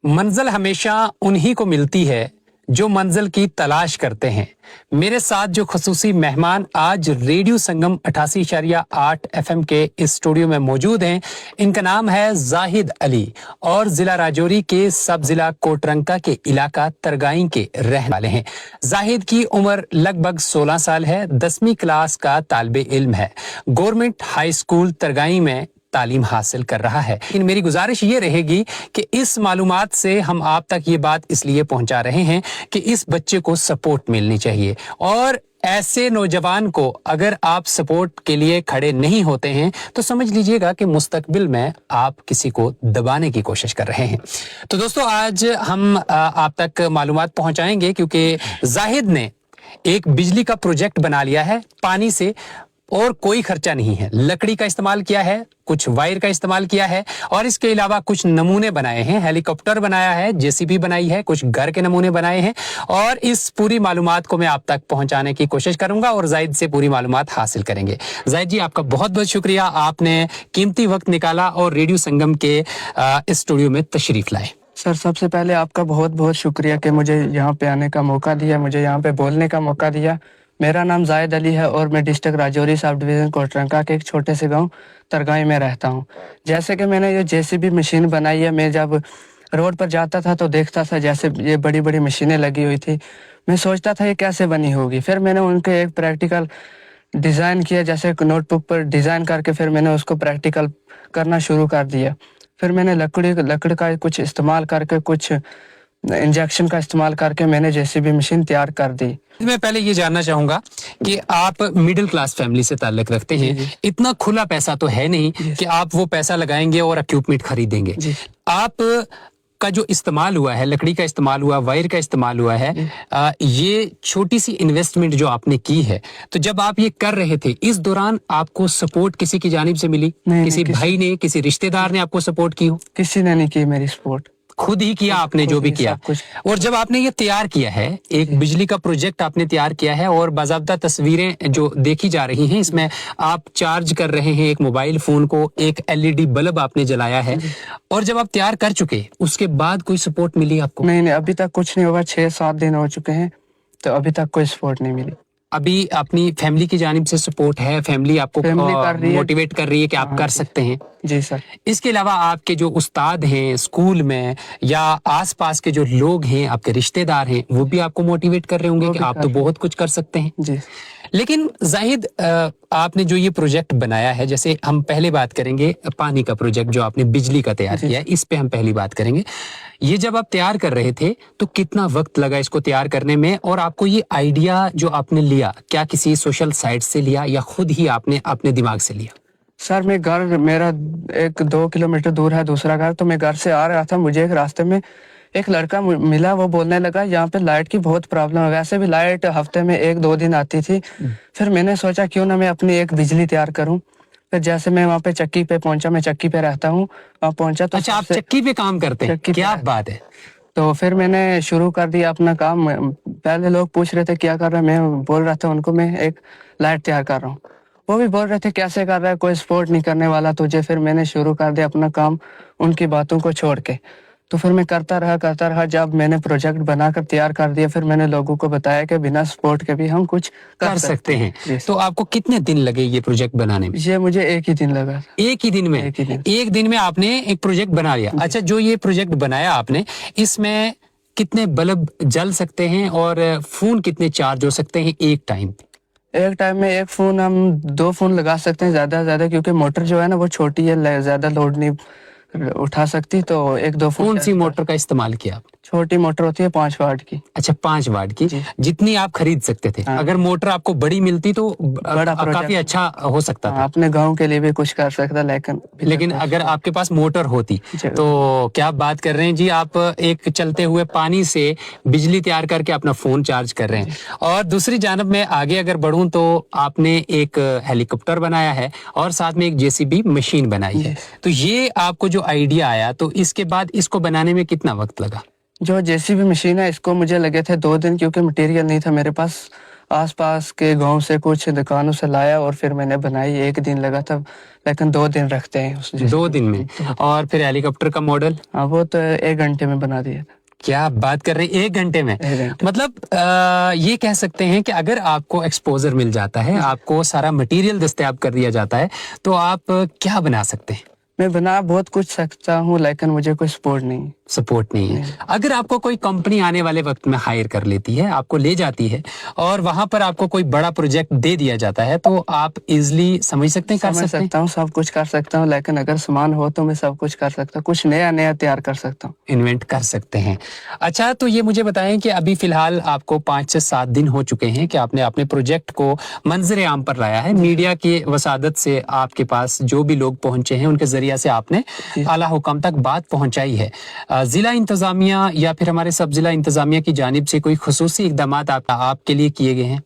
منزل ہمیشہ انہی کو ملتی ہے جو منزل کی تلاش کرتے ہیں۔ میرے ساتھ جو خصوصی مہمان آج ریڈیو سنگم 88.8 FM کے اس اسٹوڈیو میں موجود ہیں، ان کا نام ہے زاہد علی اور ضلع راجوری کے سب ضلع کوٹرنکا کے علاقہ ترگائیں کے رہنے والے ہیں۔ زاہد کی عمر لگ بھگ 16 سال ہے، 10ویں کلاس کا طالب علم ہے، گورنمنٹ ہائی اسکول ترگائیں میں تعلیم حاصل کر رہا ہے۔ لیکن میری گزارش یہ رہے گی کہ اس معلومات سے ہم آپ تک یہ بات اس لیے پہنچا رہے ہیں کہ اس بچے کو سپورٹ ملنی چاہیے، اور ایسے نوجوان کو اگر آپ سپورٹ کے لیے کھڑے نہیں ہوتے ہیں تو سمجھ لیجئے گا کہ مستقبل میں آپ کسی کو دبانے کی کوشش کر رہے ہیں۔ تو دوستو، آج ہم آپ تک معلومات پہنچائیں گے کیونکہ زاہد نے ایک بجلی کا پروجیکٹ بنا لیا ہے پانی سے، اور کوئی خرچہ نہیں ہے، لکڑی کا استعمال کیا ہے، کچھ وائر کا استعمال کیا ہے، اور اس کے علاوہ کچھ نمونے بنائے ہیں، ہیلی کاپٹر بنایا ہے، JCB بنائی ہے، کچھ گھر کے نمونے بنائے ہیں، اور اس پوری معلومات کو میں آپ تک پہنچانے کی کوشش کروں گا اور زاہد سے پوری معلومات حاصل کریں گے۔ زاہد جی، آپ کا بہت بہت شکریہ، آپ نے قیمتی وقت نکالا اور ریڈیو سنگم کے اسٹوڈیو میں تشریف لائے۔ سر، سب سے پہلے آپ کا بہت بہت شکریہ کہ مجھے یہاں پہ آنے کا موقع دیا، مجھے یہاں پہ بولنے کا موقع دیا۔ میرا نام زاہد علی ہے اور میں ڈسٹرکٹ راجوری سب ڈویژن کوٹرنکا کے ایک چھوٹے سے گاؤں ترگائیں میں رہتا ہوں۔ جیسے کہ میں نے یہ JCB مشین بنائی ہے، میں جب روڈ پر جاتا تھا تو دیکھتا تھا جیسے یہ بڑی بڑی مشینیں لگی ہوئی تھی، میں سوچتا تھا یہ کیسے بنی ہوگی۔ پھر میں نے ان کے ایک پریکٹیکل ڈیزائن کیا، جیسے نوٹ بک پر ڈیزائن کر کے پھر میں نے اس کو پریکٹیکل کرنا شروع کر دیا۔ پھر میں نے لکڑی کا کچھ استعمال کر کے، کچھ انجیکشن کا استعمال کر کے میں نے JCB مشین تیار کر دی۔ میں پہلے یہ جاننا چاہوں گا کہ آپ مڈل کلاس فیملی سے تعلق رکھتے ہیں، اتنا کھلا پیسہ تو ہے نہیں کہ آپ وہ پیسہ لگائیں گے اور اکوپمنٹ خریدیں گے۔ آپ کا جو استعمال ہوا ہے، لکڑی کا استعمال ہوا، وائر کا استعمال ہوا ہے، یہ چھوٹی سی انویسٹمنٹ جو آپ نے کی ہے، تو جب آپ یہ کر رہے تھے اس دوران آپ کو سپورٹ کسی کی جانب سے ملی؟ کسی بھائی نے، کسی رشتہ دار نے آپ کو سپورٹ کی ہو؟ کسی نے نہیں کی میری سپورٹ، خود ہی کیا آپ نے جو بھی کیا۔ اور جب آپ نے یہ تیار کیا ہے، ایک بجلی کا پروجیکٹ آپ نے تیار کیا ہے، اور باضابطہ تصویریں جو دیکھی جا رہی ہیں، اس میں آپ چارج کر رہے ہیں ایک موبائل فون کو، ایک LED بلب آپ نے جلایا ہے، اور جب آپ تیار کر چکے اس کے بعد کوئی سپورٹ ملی آپ کو؟ نہیں، ابھی تک کچھ نہیں ہوگا، 6-7 دن ہو چکے ہیں تو ابھی تک کوئی سپورٹ نہیں ملی۔ ابھی اپنی فیملی کی جانب سے سپورٹ ہے؟ فیملی آپ کو موٹیویٹ کر رہی ہے کہ آپ کر سکتے ہیں؟ جی سر۔ اس کے علاوہ آپ کے جو استاد ہیں اسکول میں یا آس پاس کے جو لوگ ہیں، آپ کے رشتہ دار ہیں، وہ بھی آپ کو موٹیویٹ کر رہے ہوں گے کہ آپ تو بہت کچھ کر سکتے ہیں؟ جی۔ لیکن زاہد، آپ نے جو یہ پروجیکٹ بنایا ہے، جیسے ہم پہلے بات کریں گے پانی کا پروجیکٹ جو آپ نے بجلی کا تیار کیا ہے، اس پہ ہم پہلی بات کریں گے۔ یہ جب آپ تیار کر رہے تھے تو کتنا وقت لگا اس کو تیار کرنے میں، اور آپ کو یہ آئیڈیا جو آپ نے لیا، کیا کسی سوشل سائٹ سے لیا یا خود ہی آپ نے اپنے دماغ سے لیا؟ سر، میرا 1-2 کلومیٹر دور ہے دوسرا گھر، تو میں گھر سے آ رہا تھا، مجھے ایک راستے میں ایک لڑکا ملا، وہ بولنے لگا یہاں پہ لائٹ کی بہت پرابلم ہے۔ ویسے بھی لائٹ ہفتے میں 1-2 دن آتی تھی، پھر میں نے سوچا کیوں نہ میں اپنی ایک بجلی تیار کروں۔ پھر جیسے میں وہاں پہ چکی پہ پہنچا، میں چکی پہ رہتا ہوں، وہاں پہنچا تو اچھا، آپ چکی پہ کام کرتے ہیں؟ کیا بات ہے! تو پھر میں نے شروع کر دیا اپنا کام۔ پہلے لوگ پوچھ رہے تھے کیا کر رہا ہے، میں بول رہا تھا ان کو میں ایک لائٹ تیار کر رہا ہوں، وہ بھی بول رہے تھے کیسے کر رہا ہے، کوئی سپورٹ نہیں کرنے والا تجھے۔ پھر میں نے شروع کر دیا اپنا کام ان کی باتوں کو چھوڑ کے، تو پھر میں کرتا رہا۔ جب میں نے پروجیکٹ بنا کر تیار کر دیا، پھر میں نے لوگوں کو بتایا کہ بنا سپورٹ کے بھی ہم کچھ کر سکتے ہیں۔ تو آپ کو کتنے دن لگے یہ پروجیکٹ بنانے میں؟ یہ مجھے 1 ہی دن لگا۔ ایک ہی دن میں؟ ایک دن میں آپ نے ایک پروجیکٹ بنا لیا؟ اچھا، جو یہ پروجیکٹ بنایا آپ نے، اس میں کتنے بلب جل سکتے ہیں اور فون کتنے چارج ہو سکتے ہیں ایک ٹائم؟ ایک ٹائم میں ایک فون، ہم 2 فون لگا سکتے ہیں زیادہ سے زیادہ، کیونکہ موٹر جو ہے نا وہ چھوٹی ہے، زیادہ لوڈ نہیں اٹھا سکتی، تو 1-2 فون۔ کون سی موٹر کا استعمال کیا؟ چھوٹی موٹر ہوتی ہے 5 واٹ کی۔ اچھا، 5 واٹ کی، جتنی آپ خرید سکتے تھے۔ اگر موٹر آپ کو بڑی ملتی تو کافی اچھا ہو سکتا تھا، اپنے گاؤں کے لیے بھی کچھ کر سکتا، لیکن اگر آپ کے پاس موٹر ہوتی تو کیا بات کر رہے ہیں جی، آپ ایک چلتے ہوئے پانی سے بجلی تیار کر کے اپنا فون چارج کر رہے ہیں۔ اور دوسری جانب میں آگے اگر بڑھوں تو آپ نے ایک ہیلی کاپٹر بنایا ہے اور ساتھ میں ایک JCB مشین بنائی ہے۔ تو یہ آپ کو جو آئیڈیا آیا، تو اس کے بعد اس کو بنانے میں کتنا وقت لگا؟ جو JCB مشین ہے، اس کو مجھے لگے تھے 2 دن، کیونکہ مٹیریل نہیں تھا میرے پاس، आसपास के गांव से कुछ दुकानों से लाया और फिर मैंने बनाई। 1 दिन लगा था, लेकिन 2 दिन रखते हैं उस 2 दिन में? और फिर हेलीकॉप्टर का मॉडल? हाँ, वो तो 1 घंटे में बना दिया था। क्या बात कर रहे हैं, 1 घंटे में? 1 घंटे। मतलब ये कह सकते हैं कि अगर आपको एक्सपोजर मिल जाता है, आपको सारा मटेरियल दस्तयाब कर दिया जाता है, तो आप क्या बना सकते हैं? मैं बना बहुत कुछ सकता हूँ, लेकिन मुझे कोई सपोर्ट नहीं। सपोर्ट नहीं है। अगर आपको कोई कंपनी आने वाले वक्त में हायर कर लेती है, आपको ले जाती है और वहां पर आपको कोई बड़ा प्रोजेक्ट दे दिया जाता है, तो आप इजिली समझ सकते हैं, कर सकते हूँ, सब कुछ कर सकता हूँ, लेकिन अगर सामान हो तो मैं सब कुछ कर सकता हूँ, कुछ नया नया तैयार कर सकता हूँ, इन्वेंट कर सकते हैं। अच्छा, तो ये मुझे बताएं कि अभी फिलहाल आपको 5 से 7 दिन हो चुके हैं कि आपने अपने प्रोजेक्ट को मंजर आम पर लाया है। मीडिया की वसादत से आपके पास जो भी लोग पहुंचे हैं, उनके जरिए से आपने आला हुकाम तक बात पहुंचाई है। जिला इंतजामिया या फिर हमारे सब जिला इंतजामिया की जानिब से कोई खुसूसी इकदामात आपके लिए किए गए हैं?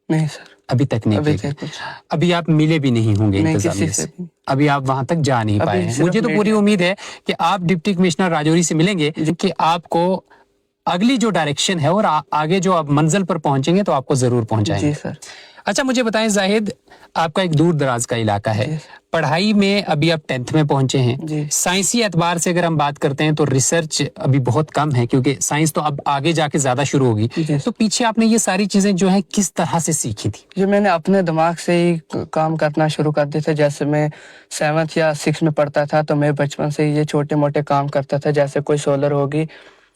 नहीं सर, अभी तक नहीं किए गए। अभी आप मिले भी नहीं होंगे इंतजामिया से, अभी आप वहां तक जा नहीं पाए हैं। मुझे तो पूरी उम्मीद है कि आप डिप्टी कमिश्नर राजौरी से मिलेंगे, कि आपको अगली जो डायरेक्शन है और आगे जो आप मंजिल पर पहुंचेंगे तो आपको जरूर पहुंचाएंगे। जी सर। अच्छा, मुझे बताएं जाहिद, आपका एक दूर दराज का इलाका है, पढ़ाई में अभी आप 10th में पहुंचे हैं। साइंसी एतबार से अगर हम बात करते हैं तो रिसर्च अभी बहुत कम है, क्योंकि साइंस तो अब आगे जाके ज्यादा शुरू होगी। तो पीछे आपने ये सारी चीजें जो है किस तरह से सीखी थी? जो मैंने अपने दिमाग से ही काम करना शुरू कर दिया था। जैसे मैं 7th या 6th में पढ़ता था, तो मैं बचपन से ये छोटे मोटे काम करता था। जैसे कोई सोलर होगी,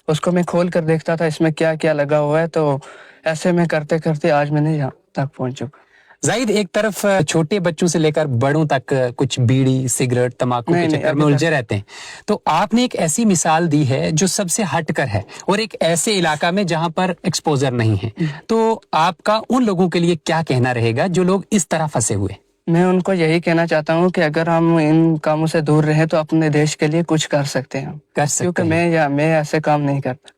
उसको मैं खोल कर देखता था इसमें क्या क्या लगा हुआ है, तो ऐसे में करते करते आज मैंने यहाँ तक पहुंच चुका। जाहिद, एक तरफ छोटे बच्चों से लेकर बड़ों तक कुछ बीड़ी, सिगरेट, तमाकू के चक्कर में उलझे रहते हैं, तो आपने एक ऐसी मिसाल दी है जो सबसे हटकर है और एक ऐसे इलाका में जहां पर एक्सपोजर नहीं है। तो आपका उन लोगों के लिए क्या कहना रहेगा जो लोग इस तरह फंसे हुए? मैं उनको यही कहना चाहता हूँ कि अगर हम इन कामों से दूर रहें तो अपने देश के लिए कुछ कर सकते हैं, क्योंकि मैं ऐसे काम नहीं करता।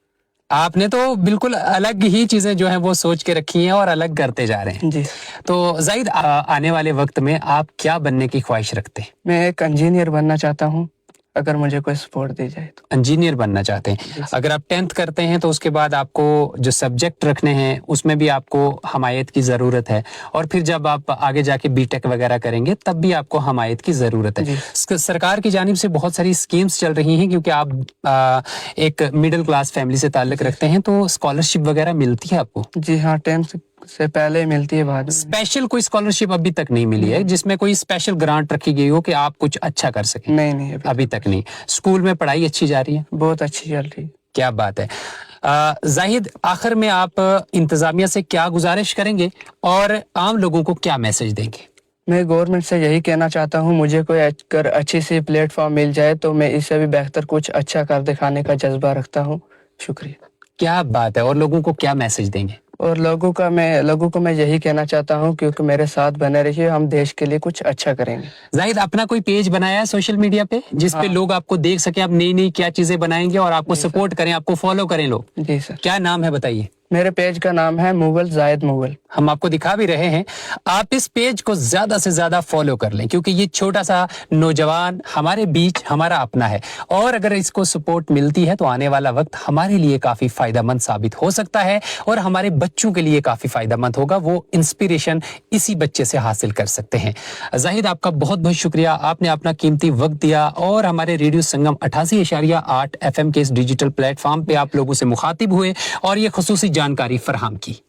आपने तो बिल्कुल अलग ही चीजें जो हैं वो सोच के रखी हैं और अलग करते जा रहे हैं जी। तो जाहिद, आने वाले वक्त में आप क्या बनने की ख्वाहिश रखते हैं? मैं एक इंजीनियर बनना चाहता हूँ, अगर मुझे कोई सपोर्ट दी जाए तो। इंजीनियर बनना चाहते हैं। अगर आप 10th करते हैं तो उसके बाद आपको जो सब्जेक्ट रखने हैं उसमें भी आपको हमायत की ज़रूरत है, और फिर जब आप आगे जाके बीटेक वगैरह करेंगे तब भी आपको हमायत की ज़रूरत है। सरकार की जानिब से बहुत सारी स्कीम्स चल रही हैं, क्योंकि आप एक मिडिल क्लास फैमिली से ताल्लुक़ रखते हैं, तो स्कॉलरशिप वगैरह मिलती है आपको? जी हाँ, 10th से पहले मिलती है, बाद में। स्पेशल कोई स्कॉलरशिप अभी तक नहीं मिली है जिसमें कोई स्पेशल ग्रांट रखी गई हो कि आप कुछ अच्छा कर सकें? नहीं, अभी तक नहीं। स्कूल में पढ़ाई अच्छी जा रही है? बहुत अच्छी चल रही है। क्या बात है। जाहिद, आखिर में आप इंतजामिया से क्या गुजारिश करेंगे और आम लोगों को क्या मैसेज देंगे? मैं गवर्नमेंट से यही कहना चाहता हूँ, मुझे कोई अगर अच्छी सी प्लेटफॉर्म मिल जाए तो मैं इससे भी बेहतर कुछ अच्छा कर दिखाने का जज्बा रखता हूँ। शुक्रिया। क्या बात है। और लोगों को क्या मैसेज देंगे? और लोगों को मैं यही कहना चाहता हूँ, क्योंकि मेरे साथ बने रहिए, हम देश के लिए कुछ अच्छा करेंगे। जाहिद, अपना कोई पेज बनाया है सोशल मीडिया पे जिस पे लोग आपको देख सके, आप नई नई क्या चीजें बनाएंगे और आपको सपोर्ट करें, आपको फॉलो करें लोग? जी सर। क्या नाम है बताइए? मेरे पेज का नाम है मुगल जायद मुगल। हम आपको दिखा भी रहे हैं, आप इस पेज को ज्यादा से ज्यादा फॉलो कर लें, क्योंकि ये छोटा सा नौजवान हमारे बीच हमारा अपना है, और अगर इसको सपोर्ट मिलती है तो आने वाला वक्त हमारे लिए काफी फायदेमंद साबित हो सकता है और हमारे बच्चों के लिए काफी फायदेमंद होगा। वो इंस्पिरेशन इसी बच्चे से हासिल कर सकते हैं। जाहिद, आपका बहुत बहुत शुक्रिया, आपने अपना कीमती वक्त दिया और हमारे रेडियो संगम 88.8 FM के इस डिजिटल प्लेटफॉर्म पे आप लोगों से मुखातिब हुए और ये खुसूसी जानकारी फराहम की।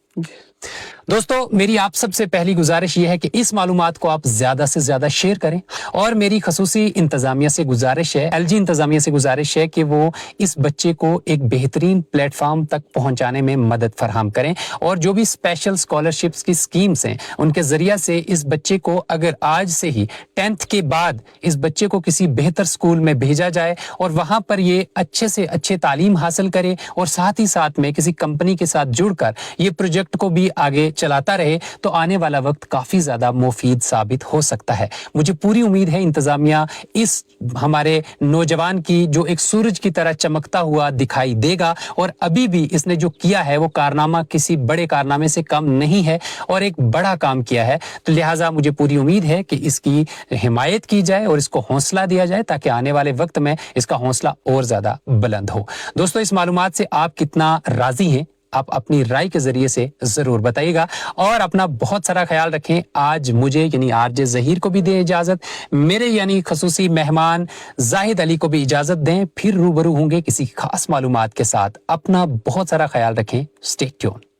दोस्तों, मेरी आप सबसे पहली गुजारिश यह है कि इस मालूमात को आप ज्यादा से ज्यादा शेयर करें, और मेरी खसूसी इंतजामिया से गुजारिश है, LG इंतजामिया से गुजारिश है कि वो इस बच्चे को एक बेहतरीन प्लेटफॉर्म तक पहुंचाने में मदद फराहम करें, और जो भी स्पेशल स्कॉलरशिप्स की स्कीम्स हैं उनके जरिए से इस बच्चे को, अगर आज से ही 10th के बाद इस बच्चे को किसी बेहतर स्कूल में भेजा जाए और वहां पर ये अच्छे से अच्छे तालीम हासिल करे, और साथ ही साथ में किसी कंपनी के साथ जुड़कर ये प्रोजेक्ट को भी आगे चलाता रहे, तो आने वाला वक्त काफी ज्यादा मुफीद साबित हो सकता है। मुझे पूरी उम्मीद है इंतजामिया इस हमारे नौजवान की जो एक सूरज की तरह चमकता हुआ दिखाई देगा, और अभी भी इसने जो किया है वो कारनामा किसी बड़े कारनामे से कम नहीं है और एक बड़ा काम किया है। तो लिहाजा मुझे पूरी उम्मीद है कि इसकी हिमायत की जाए और इसको हौसला दिया जाए, ताकि आने वाले वक्त में इसका हौसला और ज्यादा बुलंद हो। दोस्तों, इस मालूमात से आप कितना राजी हैं آپ اپنی رائے کے ذریعے سے ضرور بتائیے گا اور اپنا بہت سارا خیال رکھیں. آج مجھے یعنی آر جے ظہیر کو بھی دیں اجازت, میرے یعنی خصوصی مہمان زاہد علی کو بھی اجازت دیں. پھر روبرو ہوں گے کسی خاص معلومات کے ساتھ. اپنا بہت سارا خیال رکھیں. Stay tune.